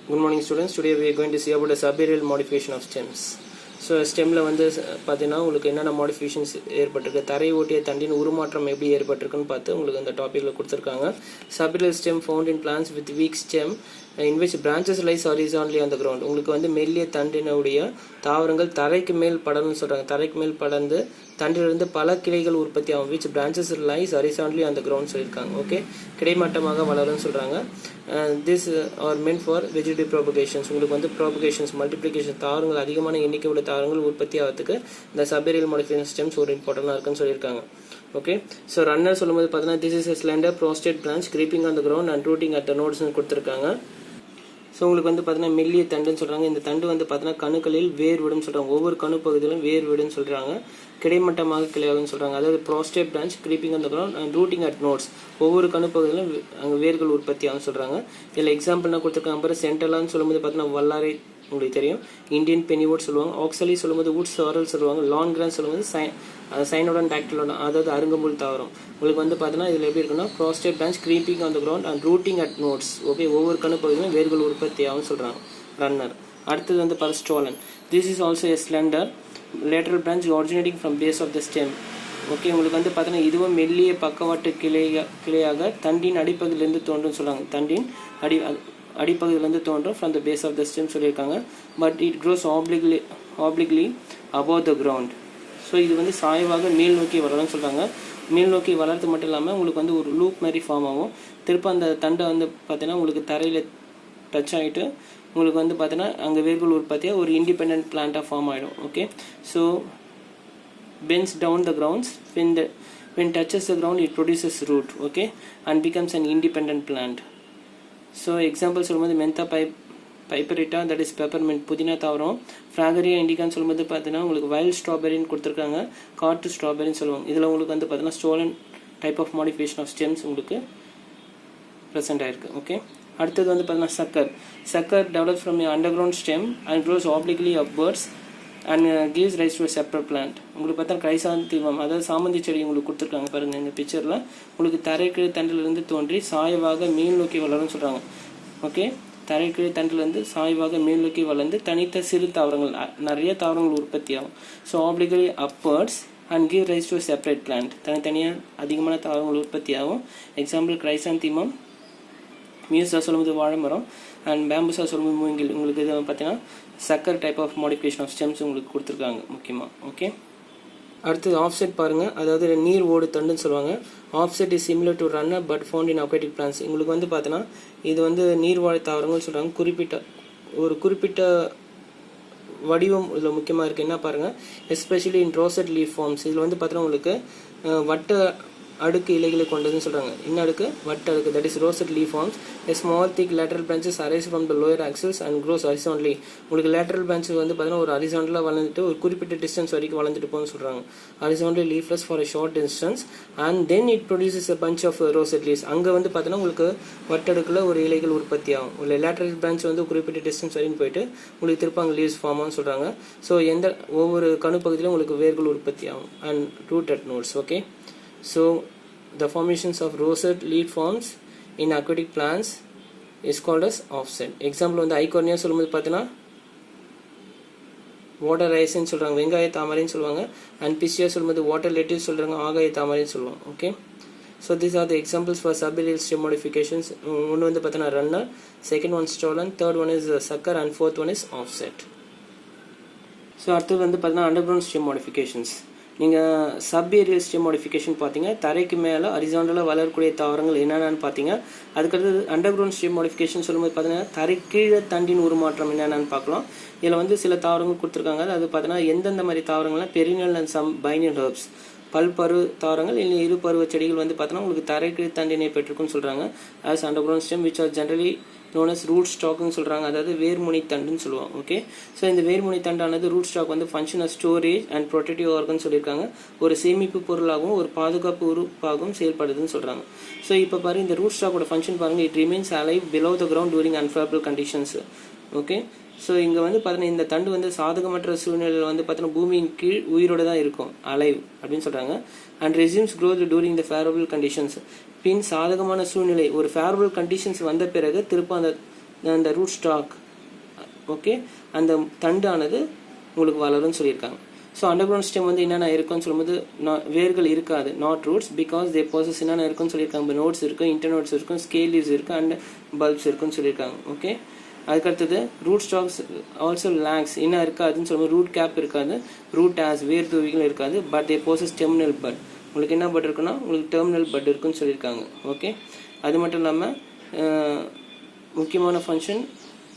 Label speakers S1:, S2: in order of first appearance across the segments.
S1: Good morning students. Today we are going to see about the subaerial modification of stems. So ஸ்டெம்மில் வந்து பார்த்தீங்கன்னா உங்களுக்கு என்னென்ன modifications ஏற்பட்டிருக்கு, தரை ஓட்டிய தண்டின் உருமாற்றம் எப்படி ஏற்பட்டிருக்குன்னு பார்த்து உங்களுக்கு இந்த டாப்பிக்கில் கொடுத்துருக்காங்க. Subaerial stem found in plants with weak stem in which branches lies horizontally on the ground. உங்களுக்கு வந்து மெல்லிய தண்டினுடைய தாவரங்கள் தரைக்கு மேல் படர்னு சொல்கிறாங்க. தரைக்கு மேல் படர்ந்து தண்டிலிருந்து பல கிளைகள் உற்பத்தி ஆகும். Which branches lies horizontally on the ground சொல்லியிருக்காங்க. ஓகே, கிடைமட்டமாக வளரும்னு சொல்கிறாங்க. This are meant for vegetative propagations. உங்களுக்கு வந்து ப்ராபகேஷன்ஸ், மல்டிப்ளிகேஷன், தாவரங்கள் அதிகமான எண்ணிக்கை உள்ள தாவரங்கள் உற்பத்தி ஆகிறதுக்கு இந்த சபரியல் மாடிஃபிகேஷன் ஸ்டெம்ஸ் ஒரு இம்பார்ட்டண்டாக இருக்குன்னு சொல்லியிருக்காங்க. ஓகே, ஸோ ரன்னர் சொல்லும்போது பார்த்தீங்கன்னா this is a slender prostrate branch creeping on the ground and rooting at the நோட்ஸ்னு கொடுத்துருக்காங்க. ஸோ உங்களுக்கு வந்து பார்த்தீங்கன்னா மெல்லிய தண்டுன்னு சொல்கிறாங்க. இந்த தண்டு வந்து பார்த்தீங்கன்னா கணுக்களில் வேர் விடுன்னு சொல்கிறாங்க. ஒவ்வொரு கணு பகுதியிலும் வேர் விடுன்னு சொல்கிறாங்க. கிடைமட்டமாக கிளையாகுன்னு சொல்கிறாங்க. அதாவது prostate branch creeping on the ground and rooting at notes. ஒவ்வொரு கணு பகுதியிலும் அங்கே வேர்கள் உற்பத்தி ஆகும் சொல்கிறாங்க. இதில் எக்ஸாம்பிள்னா கொடுத்துருக்காங்க. அப்புறம் சென்ட்ரலான்னு சொல்லும்போது பார்த்தீங்கன்னா வல்லாரை உங்களுக்கு தெரியும், இந்தியன் பெனிவோட் சொல்லுவாங்க. ஆக்சலி சொல்லும்போது வுட் சாரல் சொல்லுவாங்க. லான் கிரான் சொல்லும்போது சைனோடன் டாக்டிலோடன், அதாவது அருங்கம்புல் தாவரம். உங்களுக்கு வந்து பார்த்தீங்கன்னா இதில் எப்படி இருக்குன்னா prostate branch creeping on the ground and rooting at notes. Okay, ஒவ்வொரு கணு பகுதியிலும் வேர்கள் உற்பத்தி ஆகும் சொல்கிறாங்க. ரன்னர். அடுத்தது வந்து stolon. This is also a slender lateral branch originating from base of the stem. Okay, உங்களுக்கு வந்து பார்த்தீங்கன்னா இதுவும் மெல்லிய பக்கவாட்டு கிளையாக தண்டின் அடிப்பகுதியிலேருந்து தோன்றும் சொல்கிறாங்க. தண்டின் அடிப்பகுதியிலேருந்து தோன்றும் from the base of the stem சொல்லியிருக்காங்க. But it grows obliquely above the ground. So இது வந்து சாய்வாக மேல் நோக்கி வளரும்னு சொல்கிறாங்க. மேல் நோக்கி வளர்றது மட்டும் இல்லாமல் உங்களுக்கு வந்து ஒரு லூப் மாதிரி ஃபார்ம் ஆகும். திருப்ப அந்த தண்டை வந்து பார்த்தீங்கன்னா உங்களுக்கு தரையில் டச் ஆகிட்டு உங்களுக்கு வந்து பார்த்தீங்கன்னா அங்கே வேர்கள் உற்பத்தியாக ஒரு இண்டிபெண்ட் பிளான்ட்டாக ஃபார்ம் ஆகிடும். Okay, so bends down the grounds when touches the ground it produces root, okay, and becomes an independent plant. So examples சொல்லும்போது மென்தா பைப்பரிட்டா, தட் இஸ் பெப்பர்மெண்ட், புதினா தாவரம். ஃப்ராகரியா இண்டிகான்னு சொல்லும்போது பார்த்தீங்கன்னா உங்களுக்கு வைல்ட் ஸ்ட்ராபெரின்னு கொடுத்துருக்காங்க. காட்டு ஸ்ட்ராபெரின்னு சொல்லுவாங்க. இதில் உங்களுக்கு வந்து பார்த்தீங்கன்னா stolon type of modification of stems உங்களுக்கு ப்ரெசென்ட் ஆயிருக்கு. ஓகே, அடுத்தது வந்து பார்த்தீங்கன்னா sucker develop from underground stem and grows obliquely upwards and gives rise to a separate plant. உங்களுக்கு பார்த்தா கிரைசாந்திமம், அதாவது சாமந்தி செடி உங்களுக்கு கொடுத்துருக்காங்க பாருங்கள் இந்த பிக்சரில். உங்களுக்கு தரைக்கீழ் தண்டிலிருந்து தோன்றி சாய்வாக மேல் நோக்கி வளரும்னு சொல்கிறாங்க. ஓகே, தரைக்கீழ் தண்டிலிருந்து சாய்வாக மேல் நோக்கி வளர்ந்து தனித்த சிறு தாவரங்கள், நிறைய தாவரங்கள் உற்பத்தி ஆகும். So obliquely upwards and give rise to a separate plant. தனித்தனியாக அதிகமான தாவரங்கள் உற்பத்தி ஆகும். எக்ஸாம்பிள் கிரைசாந்திமம், மியூசா சொல்லும்போது வாழை மரம், அண்ட் பேம்புசா சொல்லும்போது மூங்கில். உங்களுக்கு இது பார்த்தீங்கன்னா sucker type of modification of stems உங்களுக்கு கொடுத்துருக்காங்க முக்கியமாக. ஓகே, அடுத்தது ஆஃப்செட் பாருங்கள். அதாவது நீர் ஓடு தண்டுன்னு சொல்லுவாங்க. Offset is similar to runner but found in aquatic plants. உங்களுக்கு வந்து பார்த்தீங்கன்னா இது வந்து நீர்வாழ் தாவரங்கள் சொல்கிறாங்க. குறிப்பிட்ட வடிவம் இதில் முக்கியமாக இருக்குது. என்ன பாருங்கள், especially in rosette leaf forms. இதில் வந்து பார்த்தீங்கன்னா உங்களுக்கு வட்ட அடுக்கு இலைகளை கொண்டதுன்னு சொல்கிறாங்க. என்ன அடுக்கு? வட்ட அடுக்கு, that is rosette leaf forms. A small thick lateral branches arise from the lower axils and grows horizontally. உங்களுக்கு lateral branches வந்து பார்த்தீங்கன்னா ஒரு ஹரிசாண்டலாக வளர்ந்துட்டு ஒரு குறிப்பிட்ட டிஸ்டன்ஸ் வரைக்கும் வளர்ந்துட்டு போகணும்னு சொல்கிறாங்க. horizontally leafless for a short distance and then it produces a bunch of rosette leaves. அங்கே வந்து பார்த்தீங்கன்னா உங்களுக்கு வட்டடுக்கில் ஒரு இலைகள் உற்பத்தி ஆகும். ஒரு lateral branch வந்து குறிப்பிட்ட டிஸ்டன்ஸ் வரைக்கும் போயிட்டு உங்களுக்கு திரும்ப அங்கே லீவ்ஸ் ஃபார்ம் ஆகும்னு சொல்கிறாங்க. ஸோ ஒவ்வொரு கணு பகுதியிலும் உங்களுக்கு வேர்கள் உற்பத்தி ஆகும் and root at nodes. Okay, so the formations of rosette leaf forms in aquatic plants is called as offset. Example வந்து ஐகோர்னியா சொல்லும்போது பார்த்தீங்கன்னா வாட்டர் ரைஸ்ன்னு சொல்கிறாங்க, வெங்காய தாமரைன்னு சொல்லுவாங்க. அண்ட் பிசியா சொல்லும்போது வாட்டர் லெட்டிவ் சொல்கிறாங்க, ஆகாய தாமரைன்னு சொல்லுவாங்க. Okay, so these are the examples for subaerial stem modifications. ஒன்று வந்து பார்த்தீங்கன்னா runner, second one stolon, third one is sucker and fourth one is offset. So அடுத்தது வந்து பார்த்தீங்கன்னா அண்டர் கிரவுண்ட் ஸ்டெம் மாடிஃபிகேஷன்ஸ். நீங்கள் சப்ஏரியல் ஸ்டெம் மாடிஃபிகேஷன் பார்த்தீங்க, தரைக்கு மேலே ஹரிசாண்டலாக வளரக்கூடிய தாவரங்கள் என்னென்னு பார்த்தீங்க. அதுக்கடுத்து அண்டர் கிரவுண்ட் ஸ்டெம் மாடிஃபிகேஷன் சொல்லும்போது பார்த்தீங்கன்னா தரைக்கீழே தண்டின் உருமாற்றம் என்னென்னு பார்க்கலாம். இதில் வந்து சில தாவரங்கள் கொடுத்துருக்காங்க. அது பார்த்தீங்கன்னா எந்தெந்த மாதிரி தாவரங்கள்லாம் perennial and some biennial herbs, பல்பருவ தாவரங்கள் இல்லை இரு பருவ செடிகள் வந்து பார்த்தீங்கன்னா உங்களுக்கு தரைக்கீழ் தண்டினை பெற்றிருக்குன்னு சொல்கிறாங்க. As underground stem which are generally known as root ஸ்டாக்னு சொல்கிறாங்க, அதாவது வேர்முனை தண்டுன்னு சொல்லுவாங்க. ஓகே, ஸோ இந்த வேர்முனை தண்டானது ரூட் ஸ்டாக் வந்து function of storage and protective organ சொல்லியிருக்காங்க. ஒரு சேமிப்பு பொருளாகவும் ஒரு பாதுகாப்பு உறுப்பாகவும் செயல்படுதுன்னு சொல்கிறாங்க. ஸோ இப்போ பாருங்கள் இந்த ரூட் ஸ்டாக்கோட ஃபங்க்ஷன் பாருங்கள், it remains alive below the ground during unfavourable conditions. Okay, so இங்கே வந்து பார்த்தீங்கன்னா இந்த தண்டு வந்து சாதகமற்ற சூழ்நிலையில் வந்து பார்த்தீங்கன்னா பூமியின் கீழ் உயிரோடு தான் இருக்கும், அலைவ் அப்படின்னு சொல்கிறாங்க. And resumes growth during the favourable conditions. பின் சாதகமான சூழ்நிலை, ஒரு ஃபேவரபிள் கண்டிஷன்ஸ் வந்த பிறகு திரும்ப அந்த அந்த ரூட் ஸ்டாக் ஓகே அந்த தண்டானது உங்களுக்கு வளரும்னு சொல்லியிருக்காங்க. ஸோ அண்டர்கிரவுண்ட் ஸ்டெம் வந்து என்னென்ன இருக்குன்னு சொல்லும்போது வேர்கள் இருக்காது, not roots, because they process என்னென்ன இருக்குன்னு சொல்லியிருக்காங்க. நோட்ஸ் இருக்கும், இன்டர்நோட்ஸ் இருக்கும், ஸ்கேல் லீவ்ஸ் இருக்கும் அண்ட் பல்ப்ஸ் இருக்குன்னு சொல்லியிருக்காங்க. ஓகே, அதுக்கடுத்தது ரூட் ஸ்டாக்ஸ் ஆல்சோ லேக்ஸ் என்ன இருக்காதுன்னு சொல்லும்போது ரூட் கேப் இருக்காது, ரூட் ஆஸ் வேர் தூவிகள் இருக்காது, but they process terminal but. உங்களுக்கு என்ன பட் இருக்குன்னா உங்களுக்கு டெர்மினல் பட் இருக்குன்னு சொல்லியிருக்காங்க. ஓகே, அது மட்டும் இல்லாமல் முக்கியமான ஃபங்க்ஷன்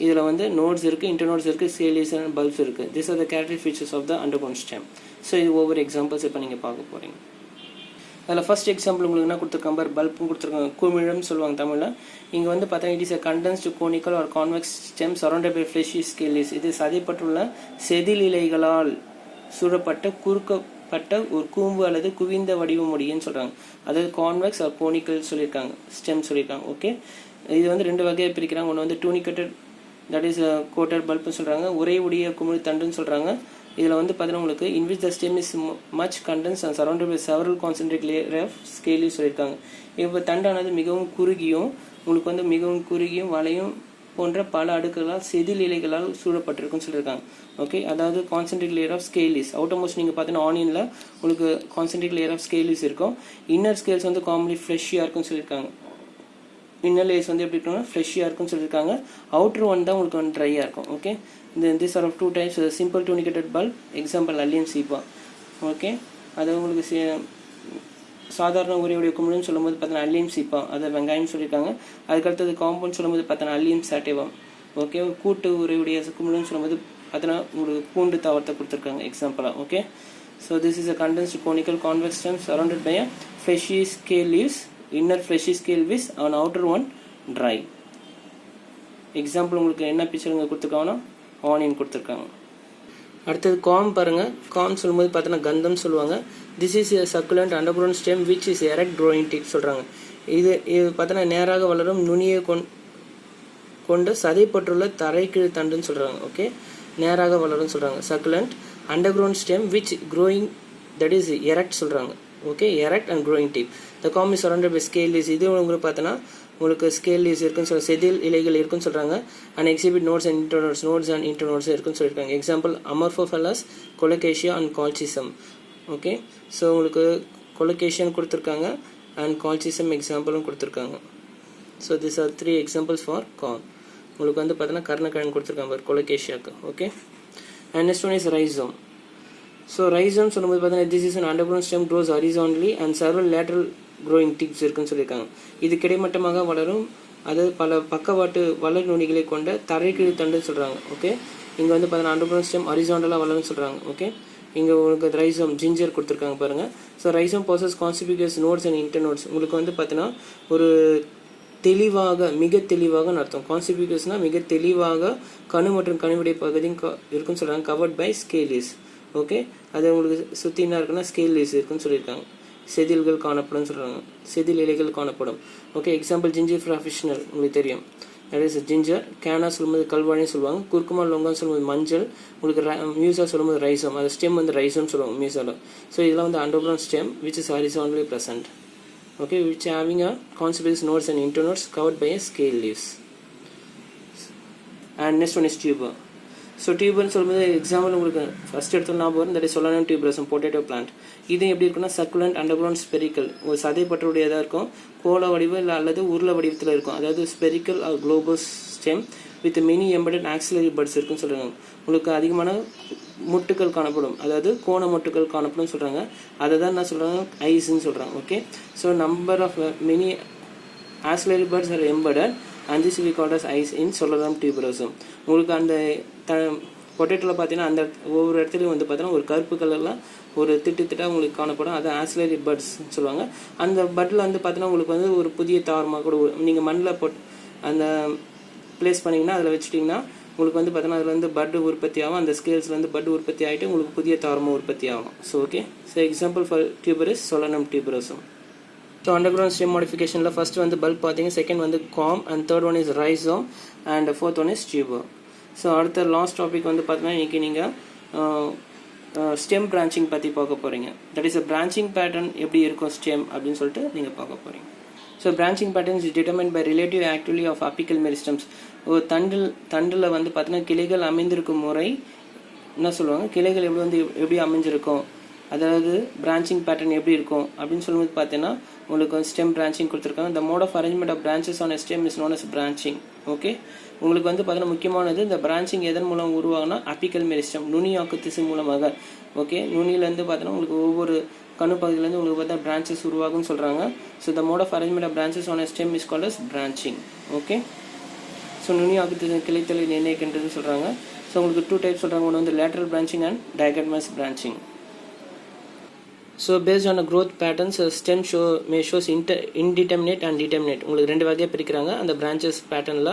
S1: இதில் வந்து நோட்ஸ் இருக்குது, இன்டர்நோட்ஸ் இருக்குது, ஸ்கேலிஸ் அண்ட் பல்ப்ஸ் இருக்குது. This are the characteristic features of the underground stem. So இது ஒவ்வொரு எக்ஸாம்பிள்ஸ் இப்போ நீங்கள் பார்க்க போகிறீங்க. அதில் ஃபர்ஸ்ட் எக்ஸாம்பிள் உங்களுக்கு என்ன கொடுத்துருக்காங்க, பல்பும் கொடுத்துருக்காங்க, குமிழம்னு சொல்லுவாங்க தமிழில். இங்கே வந்து பார்த்தா it is a condensed conical or convex stem surrounded by fleshy scales. இது சதைப்பட்டுள்ள செதில் இலைகளால் சூழப்பட்ட குறுக்கப்பட்ட ஒரு கூம்பு அல்லது குவிந்த வடிவமுடின்னு சொல்கிறாங்க. அதாவது கான்வெக்ஸ் ஆர் கோனிக்கல் சொல்லியிருக்காங்க, ஸ்டெம் சொல்லியிருக்காங்க. ஓகே, இது வந்து ரெண்டு வகையாக பிரிக்கிறாங்க. ஒன்று வந்து டூனிகேட்டட், தட் இஸ் கோட்டட் பல்ப்னு சொல்கிறாங்க, உரை உடைய குமிழ் தண்டுன்னு சொல்கிறாங்க. இதில் வந்து பார்த்தீங்கன்னா உங்களுக்கு in which the stem is much condensed and surrounded by several concentric layers of scales சொல்லியிருக்காங்க. இப்போ தண்டானது மிகவும் குறுகியும் உங்களுக்கு வந்து மிகவும் குறுகியும் வளையும் போன்ற பல அடுக்குகளால் செதில் இலைகளால் சூழப்பட்டிருக்குன்னு சொல்லியிருக்காங்க. ஓகே, அதாவது concentric layer of scales. Outermost நீங்கள் பார்த்தீங்கன்னா ஆனியனில் உங்களுக்கு கான்சென்ட்ரிக் லேயர் ஆஃப் ஸ்கேலிஸ் இருக்கும். இன்னர் ஸ்கேல்ஸ் வந்து காமன்லி ஃப்ளெஷியாக இருக்குன்னு சொல்லியிருக்காங்க. இன்னர் லேயர்ஸ் வந்து எப்படி இருக்குன்னா ஃப்ளெஷியாக இருக்குன்னு சொல்லியிருக்காங்க. அவுட்டர் ஒன் தான் உங்களுக்கு வந்து ட்ரையாக இருக்கும். Okay, this are of two types, simple tunicated bulb, example allium cepa. Okay, அது உங்களுக்கு சாதாரண உரையுடைய குமிழ்னு சொல்லும்போது பார்த்தீங்கன்னா அல்லியம் சீப்பா, அதை வெங்காயம் சொல்லியிருக்காங்க. அதுக்கடுத்தது காம்பவுண்ட் சொல்லும்போது பார்த்தீங்கன்னா அல்லியம் சாட்டிவம். ஓகே, கூட்டு உரையுடைய குமிழ்னு சொல்லும்போது பார்த்தீங்கன்னா உங்களுக்கு பூண்டு தாவரத்தை கொடுத்துருக்காங்க எக்ஸாம்பிளாக. Okay, so this is a condensed conical convex stem surrounded by a fleshy scale leaves, inner fleshy scale leaves and outer one dry. Example உங்களுக்கு என்ன பிக்சர் இங்கே கொடுத்துருக்காங்கன்னா ஆனியன் கொடுத்துருக்காங்க. அடுத்தது காம் பாருங்க. காம் சொல்லும்போது பார்த்தீங்கன்னா கந்தம் சொல்லுவாங்க. This is a succulent underground stem which is erect growing tip சொல்கிறாங்க. இது பார்த்தீங்கன்னா நேராக வளரும் நுனியை கொண்ட சதைப்பட்டுள்ள தரைக்கீழ் தண்டுன்னு சொல்கிறாங்க. ஓகே, நேராக வளரும்னு சொல்கிறாங்க. Succulent underground stem which growing, that is erect சொல்கிறாங்க. Okay, erect and growing tip. The corm is surrounded by scale leaves. இது உங்களுக்கு பார்த்தோன்னா உங்களுக்கு ஸ்கேல் லீவ்ஸ் இருக்குன்னு சொல்ல செதில் இலைகள் இருக்குன்னு சொல்கிறாங்க. And exhibit nodes and internodes இருக்குன்னு சொல்லியிருக்காங்க. Example Amorphophallus, Colocasia and Colchicum. Okay, so உங்களுக்கு கொலோகேஷியன் கொடுத்துருக்காங்க அண்ட் கால்சிசம் எக்ஸாம்பிளும் கொடுத்துருக்காங்க. So this are 3 examples for corm. உங்களுக்கு வந்து பார்த்தீங்கன்னா கர்ணக்கிழங்கு கொடுத்துருக்காங்க பாரு கொலோகேஷியாவுக்கு. Okay, and next one is rhizome. So rhizome சொல்லும்போது பார்த்தீங்கன்னா this is an underground stem grows horizontally and several lateral growing tips இருக்குன்னு சொல்லியிருக்காங்க. இது கிடைமட்டமாக வளரும், அதாவது பல பக்கவாட்டு வளர் நுனிகளை கொண்ட தரைக்கீழ் தண்டுன்னு சொல்கிறாங்க. ஓகே, இங்கே வந்து பார்த்தீங்கன்னா underground stem ஹரிசாண்டலாக வளரும்னு சொல்கிறாங்க. ஓகே, இங்கே உங்களுக்கு ரைசோம் ஜிஞ்சர் கொடுத்துருக்காங்க பாருங்கள். So rhizome possesses conspicuous nodes and internodes. உங்களுக்கு வந்து பார்த்தீங்கன்னா ஒரு தெளிவாக மிக தெளிவாக அர்த்தம். கான்ஸ்பிகுயஸ்னால் மிக தெளிவாக கணு மற்றும் கணுவிடைய பகுதியும் இருக்குன்னு சொல்கிறாங்க. Covert by ஸ்கேலிஸ். ஓகே, அது உங்களுக்கு சுற்றி என்ன இருக்குன்னா ஸ்கேல் லீவ்ஸ் இருக்குன்னு சொல்லியிருக்காங்க. செதில்கள் காணப்படும் சொல்கிறாங்க, செதில் இலைகள் காணப்படும். ஓகே, எக்ஸாம்பிள் ஜிஞ்சர் ப்ரொஃபஷனல் உங்களுக்கு தெரியும், தட் இஸ் ஜிஞ்சர். கேனா சொல்லும்போது கல்வாழின்னு சொல்லுவாங்க. குர்குமா லொங்கான்னு சொல்லும்போது மஞ்சள். உங்களுக்கு மியூசா சொல்லும்போது ரைசம், அது ஸ்டெம் வந்து ரைசம்னு சொல்லுவாங்க மியூசாவில். ஸோ இதெல்லாம் வந்து underground stem which is horizontally present. Okay, which having a conspicuous nodes and internodes covered by a scale leaves. And next one is tuber. So tuber சொல்லும்போது எக்ஸாம்பிள் உங்களுக்கு ஃபர்ஸ்ட் எடுத்தோம்னா போகிறோம், that is Solanum tuberosum, potato plant. இது எப்படி இருக்குன்னா succulent underground spherical, ஒரு சதைப்பற்றுடையதாக இருக்கும், கோள வடிவம் இல்லை அல்லது உருளை வடிவத்தில் இருக்கும். அதாவது spherical or globose stem with mini embedded axillary buds இருக்குன்னு சொல்கிறாங்க. உங்களுக்கு அதிகமான முட்டுக்கள் காணப்படும், அதாவது கோண முட்டுக்கள் காணப்படும் சொல்கிறாங்க. அதை தான் என்ன சொல்கிறாங்க ஐஸ்ன்னு சொல்கிறாங்க. Okay, so number of mini axillary buds are embedded and this we call as eyes in Solanum tuberosum. உங்களுக்கு அந்த பொட்டேட்டோவில் பார்த்தீங்கன்னா அந்த ஒவ்வொரு இடத்துலையும் வந்து பார்த்தீங்கன்னா ஒரு கருப்பு கலரில் ஒரு திட்டாக உங்களுக்கு காணப்படும், அது ஆக்சிலரி பட்ஸ் சொல்லுவாங்க. அந்த பட்டில் வந்து பார்த்தீங்கன்னா உங்களுக்கு வந்து ஒரு புதிய தாவரமாக கூட நீங்கள் மண்ணில் அந்த பிளேஸ் பண்ணிங்கன்னா அதில் வச்சுட்டிங்கன்னா உங்களுக்கு வந்து பார்த்தீங்கன்னா அதில் வந்து பட் உற்பத்தி ஆகும், அந்த ஸ்கேல்ஸ்லேருந்து பட் உற்பத்தி ஆகிட்டு உங்களுக்கு புதிய தாவரமாக உற்பத்தி ஆகும். So okay, so example for tuber is Solanum tuberosum. So underground stem மாடிஃபிகேஷனில் ஃபர்ஸ்ட் வந்து பல்ப் பார்த்தீங்க, செகண்ட் வந்து corm, and third one is rhizome, and fourth one is tuber. So அடுத்த லாஸ்ட் டாபிக் வந்து பார்த்தீங்கன்னா இன்றைக்கி நீங்கள் ஸ்டெம் பிரான்ச்சிங் பற்றி பார்க்க போகிறீங்க. That is a branching pattern எப்படி இருக்கும் ஸ்டெம் அப்படின்னு சொல்லிட்டு நீங்கள் பார்க்க போகிறீங்க. So branching pattern is determined by relative activity of apical meristems. ஒரு தண்டில் வந்து பார்த்தீங்கன்னா கிளைகள் அமைந்திருக்கும் முறை என்ன சொல்லுவாங்க, கிளைகள் எப்படி அமைஞ்சிருக்கும், அதாவது பிரான்ச்சிங் பேட்டர்ன் எப்படி இருக்கும் அப்படின்னு சொல்லும்போது பார்த்தீங்கன்னா உங்களுக்கு வந்து ஸ்டெம் பிரான்ச்சிங் கொடுத்துருக்காங்க. The mode of arrangement of branches on stem is known as branching. Okay, உங்களுக்கு வந்து பார்த்தீங்கன்னா முக்கியமானது இந்த பிரான்ச்சிங் எதன் மூலம் உருவாகுனா அப்பிக்கல் மெரிஸ்டம் நுனியாக்கு திசு மூலமாக. ஓகே, நுனியிலேருந்து பார்த்தீங்கன்னா உங்களுக்கு ஒவ்வொரு கணு பகுதியிலேருந்து உங்களுக்கு பார்த்தா பிரான்ச்சஸ் உருவாகும்னு சொல்கிறாங்க. So the mode of arrangement of branches on stem is called as branching. Okay, so நுனியாக்கு திசு கிளைத்தலை நிர்ணயிக்கின்றது சொல்கிறாங்க. ஸோ உங்களுக்கு 2 டைப்ஸ் சொல்கிறாங்க. ஒன்று வந்து lateral branching and diagonal branching. So based on growth patterns stem shows indeterminate and determinate. உங்களுக்கு 2 வகையாக பிரிக்கிறாங்க. அந்த பிரான்ச்சஸ் பேட்டர்னில்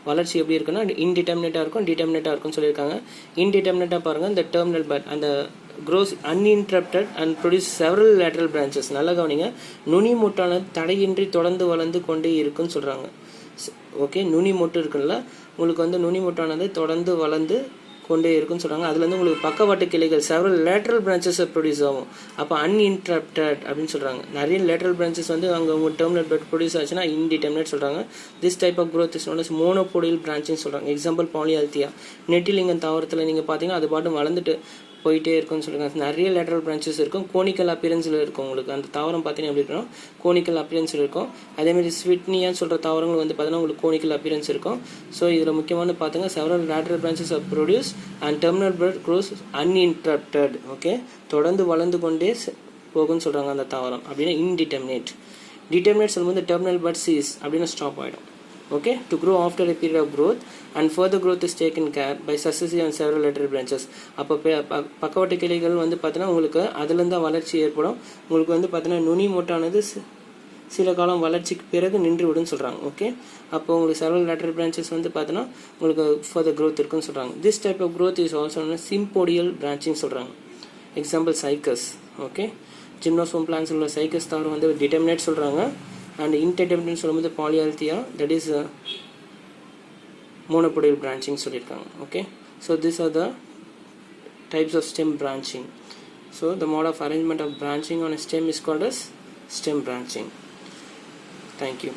S1: வளர்ச்சி எப்படி இருக்குன்னா இன்டிட்டர்மினேட்டாக இருக்கும், டிட்டர்மினேட்டாக இருக்கும்னு சொல்லியிருக்காங்க. இன்டிட்டர்மினேட்டாக பாருங்கள், இந்த டெர்மினல் பட் அந்த grows uninterrupted and produce several lateral branches. நல்லா கவனிங்க, நுனி மொட்டானது தடையின்றி தொடர்ந்து வளர்ந்து கொண்டே இருக்குன்னு சொல்கிறாங்க. ஓகே, நுனி மொட்டு இருக்குல்ல, உங்களுக்கு வந்து நுனி மொட்டானது தொடர்ந்து வளர்ந்து கொண்டே இருக்குன்னு சொல்கிறாங்க. அதுலேருந்து உங்களுக்கு பக்கவாட்டு கிளைகள் செவரல் லேட்ரல் பிரான்ச்சஸை ப்ரொடியூஸ் ஆகும். அப்போ அன்இன்டரப்டட் அப்படின்னு சொல்கிறாங்க. நிறைய லேட்ரல் பிரான்ச்சஸ் வந்து அங்கே உங்கள் டெர்மினல் பெட் ப்ரொடியூஸ் ஆச்சுன்னா இன்டிடெர்மினேட் சொல்கிறாங்க. This type of growth is known as monopodial branching சொல்கிறாங்க. Example polyalthia. நெட்டிலிங்கம் தாவரத்தில் நீங்கள் பார்த்தீங்கன்னா அது பாட்டு வளர்ந்துட்டு போயிட்டே இருக்குன்னு சொல்லுறாங்க. நிறைய லேட்டரல் பிரான்ச்சஸ் இருக்கும், கோனிக்கல் அப்பியரன்ஸில் இருக்கும். உங்களுக்கு அந்த தாவரம் பார்த்தீங்கன்னா எப்படி இருக்கணும், கோனிக்கல் அப்பியரன்ஸில் இருக்கும். அதேமாதிரி ஸ்விட்னியான்னு சொல்கிற தாவரங்கள் வந்து பார்த்தீங்கன்னா உங்களுக்கு கோனிக்கல் அப்பியரன்ஸ் இருக்கும். ஸோ இதில் முக்கியமான பார்த்துங்க several lateral branches are produce and terminal bud grows uninterrupted. Okay, தொடர்ந்து வளர்ந்து கொண்டே போகும்னு சொல்கிறாங்க அந்த தாவரம். அப்படின்னா இன்டிட்டர்மினேட். டிட்டர்மினேட் சொல்லும்போது டெர்மினல் பட் சீஸ் அப்படின்னு ஸ்டாப் ஆகிடும். Okay, to grow after a period of growth and further growth is taken care by successive and several lateral branches. அப்போ பக்கவாட்டு கிளைகள் வந்து பார்த்தீங்கன்னா உங்களுக்கு அதுலேருந்து வளர்ச்சி ஏற்படும். உங்களுக்கு வந்து பார்த்தீங்கன்னா நுனி மொட்டானது சில காலம் வளர்ச்சிக்கு பிறகு நின்று விடுன்னு சொல்கிறாங்க. ஓகே, அப்போ உங்களுக்கு several lateral branches வந்து பார்த்தீங்கன்னா உங்களுக்கு further growth இருக்குன்னு சொல்கிறாங்க. This type of growth is also known as sympodial branching சொல்கிறாங்க. Example cycas. Okay, gymnosperm plants உள்ள சைக்கஸ் தாவரம் வந்து டிட்டர்மினேட் சொல்கிறாங்க. அண்ட் இன்டிட்டர்மினேட் சொல்லும்போது polyalthia, that is monopodial branching சொல்லியிருக்காங்க. Okay, so this are the types of stem branching. So the mode of arrangement of branching on a stem is called as stem branching. Thank you.